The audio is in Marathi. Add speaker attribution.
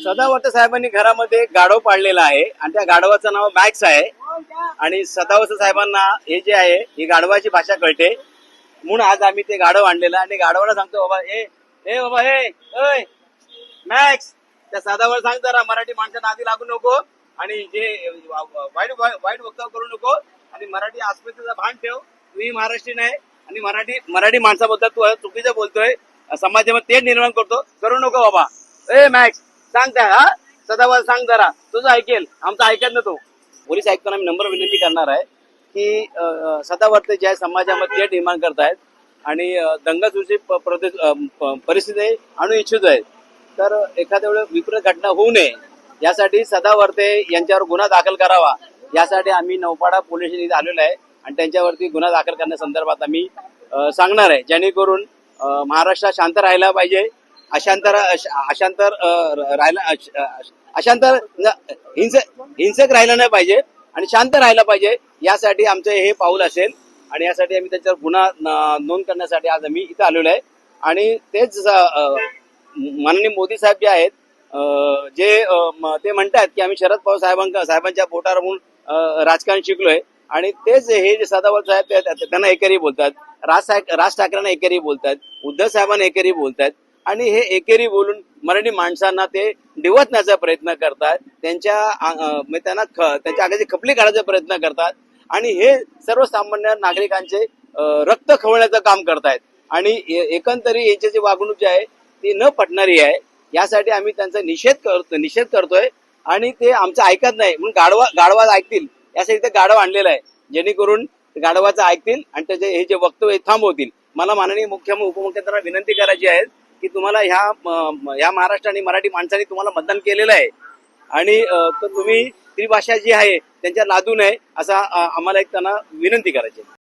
Speaker 1: सदावर्ते साहेबांनी घरामध्ये गाढव पाळलेला आहे आणि त्या गाढवाचं नाव मॅक्स आहे. आणि सदावर्ते साहेबांना हे जे आहे ही गाढवाची भाषा कळते म्हणून आज आम्ही ते गाढव आणलेलं आणि गाढवाला सांगतो बाबा ए बाबा ओय मॅक्स त्या सदावर सांग जरा मराठी माणसांना आधी लागू नको आणि जे वाईट वाईट वक्तव्य करू नको आणि मराठी अस्मितेचं भान ठेव. तुम्ही महाराष्ट्रीयन आहे आणि मराठी माणसाबद्दल तू चुकीचं बोलतोय समाजामध्ये ते निर्माण करू नको बाबा. ए मॅक्स सांग त्या हा सदावर सांग जरा तुझं ऐकेल आमचं ऐकत ना. तो पोलीस आयुक्तांना मी नम्र विनंती करणार आहे की सदावर्ते ज्या समाजामध्ये निर्माण करतायत आणि दंगसूची परिस्थिती आणू इच्छित आहेत तर एखाद्या वेळेस विपरीत घटना होऊ नये यासाठी सदावर्ते यांच्यावर गुन्हा दाखल करावा यासाठी आम्ही नौपाडा पोलीस स्टेशन आलेलो आहे आणि त्यांच्यावरती गुन्हा दाखल करण्यासंदर्भात आम्ही सांगणार आहे जेणेकरून महाराष्ट्रात शांत राहायला पाहिजे. हिंसक राहिला नाही पाहिजे आणि शांत राहायला पाहिजे यासाठी आमचं हे पाऊल असेल आणि यासाठी आम्ही त्याच्यावर गुन्हा नोंद करण्यासाठी आज आम्ही इथं आलेलो आहे. आणि तेच माननीय मोदी साहेब जे आहेत जे ते म्हणतात की आम्ही शरद पवार साहेबांच्या पोटावर म्हणून राजकारण शिकलोय आणि तेच हे जे सदावर्ते साहेब त्यांना एकेरी बोलतात, राज ठाकरेंना एकेरी बोलतात, उद्धव साहेबांना एकेरी बोलतात आणि हे एकेरी बोलून मराठी माणसांना ते डिवचण्याचा प्रयत्न करतात. त्यांच्या आगाची खपली काढायचा प्रयत्न करतात आणि हे सर्वसामान्य नागरिकांचे रक्त खवळण्याचं काम करतायत आणि एकंदरी याची जी वागणूक जी आहे ती न पटणारी आहे. यासाठी आम्ही त्यांचा निषेध करतोय आणि ते आमचं ऐकत नाही म्हणून गाढवा ऐकतील यासाठी ते गाढव आणलेलं आहे जेणेकरून गाढवाचं ऐकतील आणि त्याचे हे जे वक्तव्य थांबवतील. मला माननीय उपमुख्यमंत्र्यांना विनंती करायची आहे की तुम्हाला ह्या महाराष्ट्र आणि मराठी माणसांनी तुम्हाला मतदान केलेलं आहे आणि तुम्ही त्रिभाषा जी आहे त्यांच्या लादू नये असा आम्हाला एक त्यांना विनंती करायची आहे.